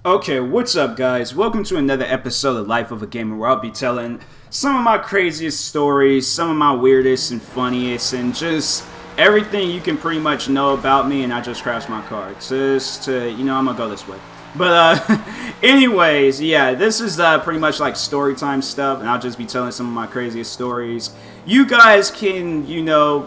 Okay, what's up, guys? Welcome to another episode of Life of a Gamer, where I'll be telling some of my craziest stories, some of my weirdest and funniest, and just everything you can pretty much know about me. And I just crashed my car. I'm gonna go this way. But, anyways, yeah, this is pretty much like story time stuff, and I'll just be telling some of my craziest stories. You guys can,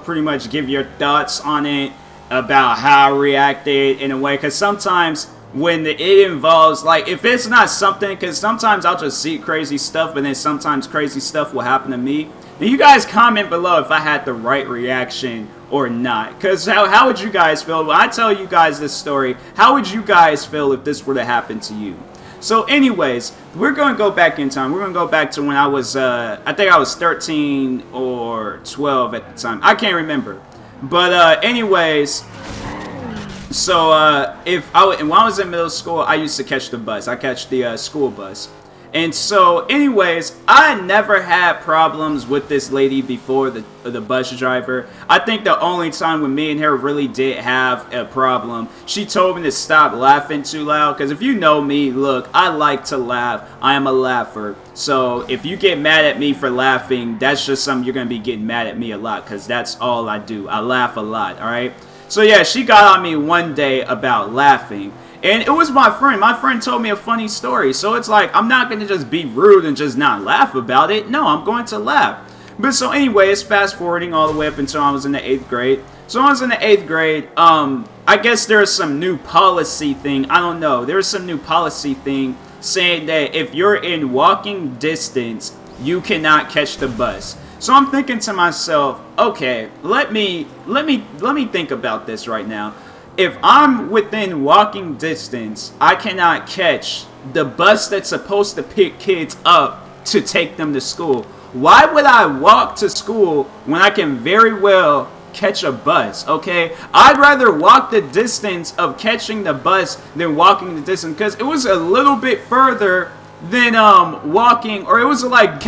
pretty much give your thoughts on it about how I reacted in a way, because sometimes when it involves, like, if it's not something, because sometimes I'll just see crazy stuff, but then sometimes crazy stuff will happen to me. Then you guys comment below if I had the right reaction or not. Because how would you guys feel when I tell you guys this story? How would you guys feel if this were to happen to you? So anyways, we're going to go back in time. We're going to go back to when I was, I think I was 13 or 12 at the time. I can't remember. But anyways, so when I was in middle school, I used to catch the bus. I catch the school bus. And so anyways, I never had problems with this lady before, the bus driver. I think the only time when me and her really did have a problem, she told me to stop laughing too loud. Because if you know me, look, I like to laugh. I am a laugher. So if you get mad at me for laughing, that's just something you're going to be getting mad at me a lot. Because that's all I do. I laugh a lot, alright? So yeah, she got on me one day about laughing. And it was my friend. My friend told me a funny story. So it's like, I'm not going to just be rude and just not laugh about it. No, I'm going to laugh. But so anyways, fast forwarding all the way up until I was in the 8th grade. So I was in the 8th grade. I guess there's some new policy thing. I don't know. There's some new policy thing saying that if you're in walking distance, you cannot catch the bus. So I'm thinking to myself, okay, let me think about this right now. If I'm within walking distance, I cannot catch the bus that's supposed to pick kids up to take them to school. Why would I walk to school when I can very well catch a bus, okay? I'd rather walk the distance of catching the bus than walking the distance, because it was a little bit further than walking, or it was like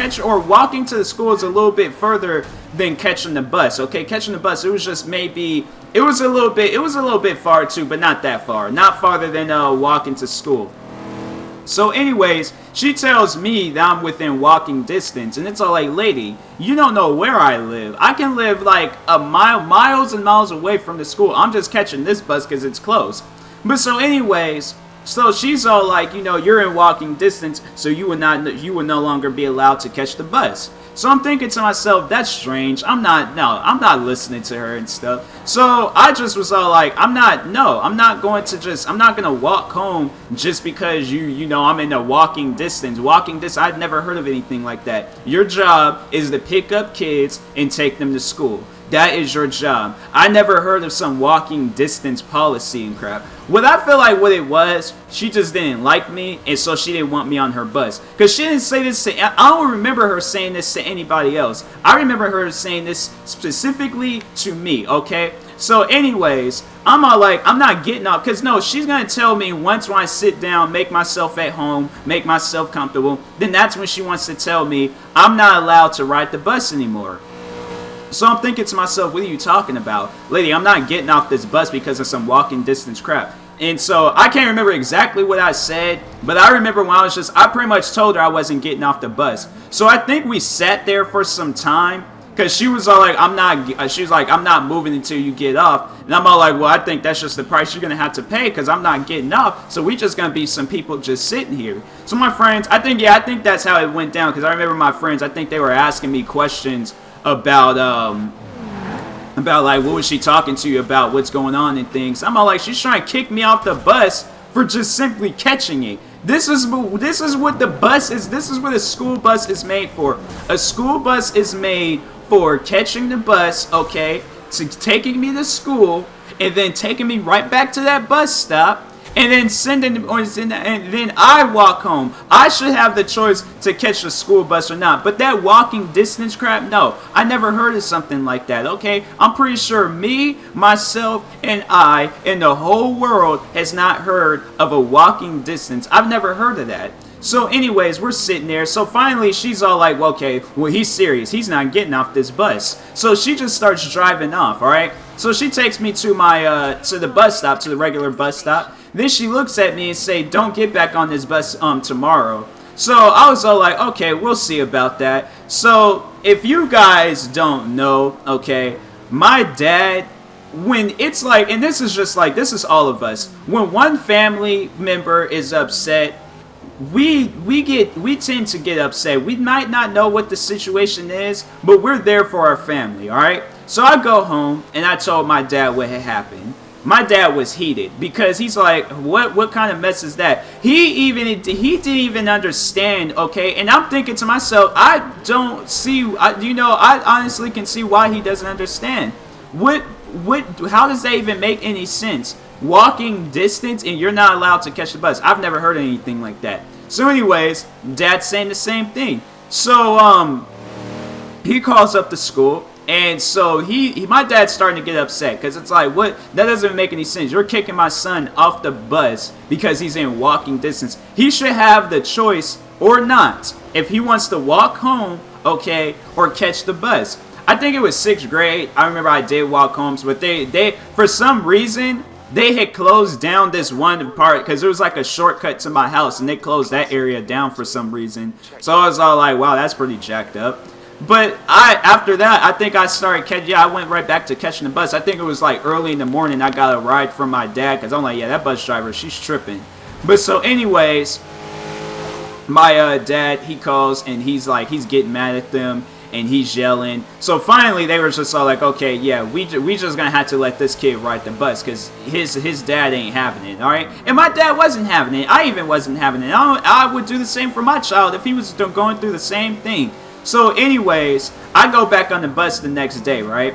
walking to the school is a little bit further than catching the bus, okay? Catching the bus, it was just maybe, it was a little bit far too, but not that far. Not farther than walking to school. So anyways, she tells me that I'm within walking distance, and it's all like, lady, you don't know where I live. I can live like miles and miles away from the school. I'm just catching this bus because it's close. But so anyways, so she's all like, you're in walking distance, so you would no longer be allowed to catch the bus. So I'm thinking to myself, that's strange. I'm not listening to her and stuff. So I just was all like, I'm not going to walk home just because I'm in a walking distance. I've never heard of anything like that. Your job is to pick up kids and take them to school. That is your job. I never heard of some walking distance policy and crap. What I feel like what it was, she just didn't like me, and so she didn't want me on her bus. Because she didn't say this to, I don't remember her saying this to anybody else. I remember her saying this specifically to me, okay? So anyways, I'm all like, I'm not getting up, because no, she's going to tell me once when I sit down, make myself at home, make myself comfortable, then that's when she wants to tell me I'm not allowed to ride the bus anymore. So I'm thinking to myself, what are you talking about? Lady, I'm not getting off this bus because of some walking distance crap. And so I can't remember exactly what I said, but I remember when I pretty much told her I wasn't getting off the bus. So I think we sat there for some time, because she was all like, I'm not moving until you get off. And I'm all like, well, I think that's just the price you're going to have to pay, because I'm not getting off. So we just going to be some people just sitting here. So my friends, I think that's how it went down, because I remember my friends, I think they were asking me questions about like, what was she talking to you about, what's going on and things. I'm all like, she's trying to kick me off the bus for just simply catching it. This is what the bus is. This is what a school bus is made for. A school bus is made for catching the bus, okay, to taking me to school, and then taking me right back to that bus stop, and then and then I walk home. I should have the choice to catch the school bus or not. But that walking distance crap, no. I never heard of something like that, okay? I'm pretty sure me, myself, and I, and the whole world has not heard of a walking distance. I've never heard of that. So anyways, we're sitting there. So finally, she's all like, well, okay, well, he's serious. He's not getting off this bus. So she just starts driving off, all right? So she takes me to my to the bus stop, to the regular bus stop. Then she looks at me and say, don't get back on this bus tomorrow. So I was all like, okay, we'll see about that. So if you guys don't know, okay, my dad, when it's like, and this is just like, this is all of us, when one family member is upset, we tend to get upset. We might not know what the situation is, but we're there for our family, all right? So I go home and I told my dad what had happened. My dad was heated because he's like, what kind of mess is that? He didn't even understand, okay? And I'm thinking to myself, I don't see, I honestly can see why he doesn't understand. How does that even make any sense? Walking distance and you're not allowed to catch the bus. I've never heard anything like that. So anyways, dad's saying the same thing. So he calls up the school, and so my dad's starting to get upset because it's like, what? That doesn't make any sense. You're kicking my son off the bus because he's in walking distance. He should have the choice or not if he wants to walk home, okay, or catch the bus. I think it was 6th grade. I remember I did walk home, but they for some reason, they had closed down this one part because there was like a shortcut to my house, and they closed that area down for some reason. So I was all like, wow, that's pretty jacked up. But after that, I think I started catching, I went right back to catching the bus. I think it was like early in the morning I got a ride from my dad because I'm like, yeah, that bus driver, she's tripping. But so anyways, my dad, he calls and he's getting mad at them. And he's yelling. So finally, they were just all like, okay, yeah, we just gonna have to let this kid ride the bus because his dad ain't having it, all right? And my dad wasn't having it. I even wasn't having it. I would do the same for my child if he was going through the same thing. So anyways, I go back on the bus the next day, right?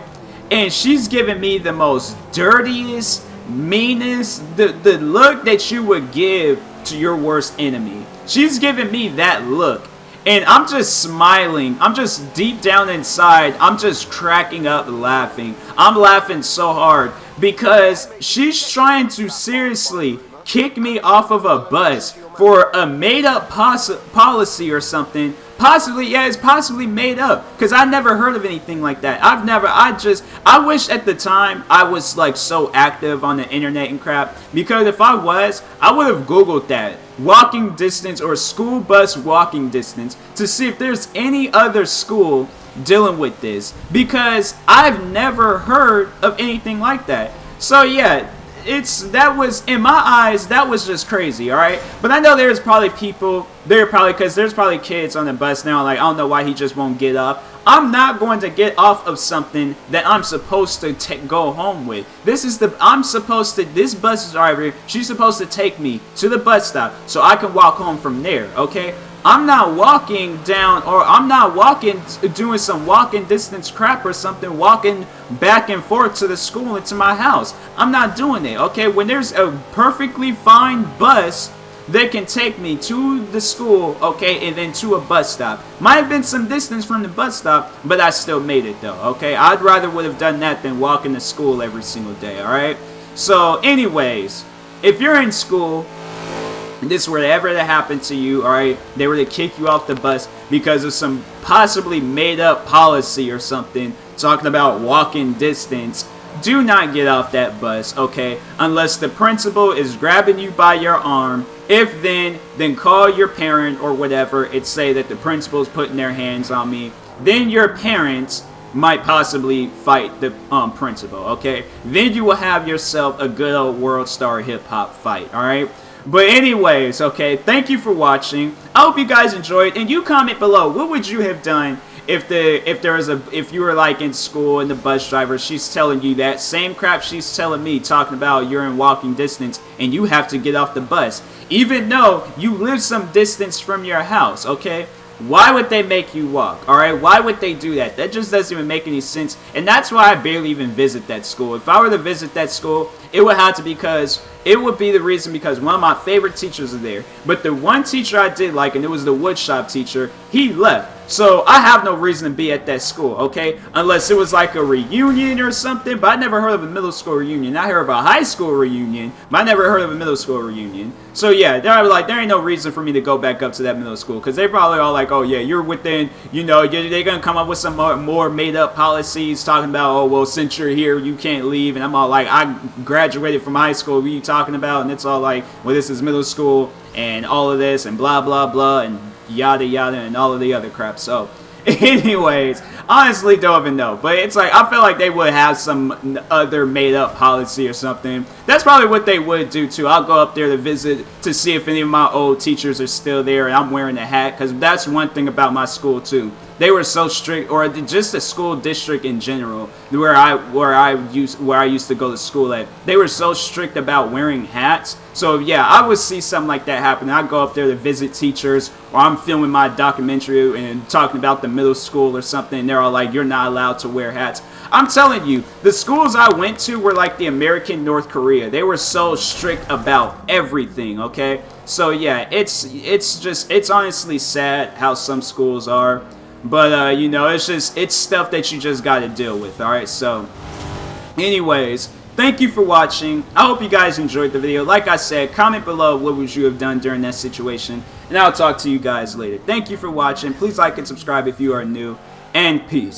And she's giving me the most dirtiest, meanest, the look that you would give to your worst enemy. She's giving me that look. And I'm just smiling. I'm just deep down inside. I'm just cracking up laughing. I'm laughing so hard because she's trying to seriously kick me off of a bus for a made-up policy or something. Possibly, yeah, it's possibly made up because I never heard of anything like that. I wish at the time I was like so active on the internet and crap, because if I was, I would have Googled that. Walking distance or school bus walking distance to see if there's any other school dealing with this, because I've never heard of anything like that. So yeah, that was, in my eyes, that was just crazy, alright? But I know there's probably people, because there's probably kids on the bus now, like, I don't know why he just won't get off. I'm not going to get off of something that I'm supposed to go home with. This bus driver, she's supposed to take me to the bus stop so I can walk home from there, okay? I'm not walking down, or I'm not doing some walking distance crap or something, walking back and forth to the school and to my house. I'm not doing it, okay? When there's a perfectly fine bus that can take me to the school, okay, and then to a bus stop. Might have been some distance from the bus stop, but I still made it though, okay? I'd rather would have done that than walking to school every single day, alright? So, anyways, if you're in school, this were ever to happen to you, alright, they were to kick you off the bus because of some possibly made up policy or something, talking about walking distance, do not get off that bus, okay, unless the principal is grabbing you by your arm. If then call your parent or whatever, and say that the principal's putting their hands on me. Then your parents might possibly fight the principal, okay? Then you will have yourself a good old World Star Hip Hop fight, alright? But anyways, okay, thank you for watching. I hope you guys enjoyed, and you comment below, what would you have done if you were like in school and the bus driver, she's telling you that same crap she's telling me, talking about you're in walking distance and you have to get off the bus, even though you live some distance from your house, okay? Why would they make you walk, alright? Why would they do that? That just doesn't even make any sense, and that's why I barely even visit that school. If I were to visit that school, it would be the reason because one of my favorite teachers are there. But the one teacher I did like, and it was the woodshop teacher, he left. So I have no reason to be at that school, okay? Unless it was like a reunion or something. But I never heard of a middle school reunion. I heard of a high school reunion, but I never heard of a middle school reunion. So yeah, they're like, there ain't no reason for me to go back up to that middle school, because they probably all like, oh yeah, you're within, you know, they're gonna come up with some more made up policies talking about, oh well, since you're here, you can't leave. And I'm all like, I graduated from high school. What are you talking about? And it's all like, well, this is middle school and all of this and blah blah blah and yada yada and all of the other crap. So anyways, honestly don't even know, but it's like I feel like they would have some other made up policy or something. That's probably what they would do too. I'll go up there to visit to see if any of my old teachers are still there and I'm wearing a hat, because that's one thing about my school too. They were so strict, or just the school district in general, where I used to go to school at. They were so strict about wearing hats. So yeah, I would see something like that happen. I'd go up there to visit teachers, or I'm filming my documentary and talking about the middle school or something, and they're all like, you're not allowed to wear hats. I'm telling you, the schools I went to were like the American North Korea. They were so strict about everything, okay? So yeah, it's honestly sad how some schools are. But, you know, it's stuff that you just got to deal with, alright? So, anyways, thank you for watching. I hope you guys enjoyed the video. Like I said, comment below what would you have done during that situation. And I'll talk to you guys later. Thank you for watching. Please like and subscribe if you are new. And peace.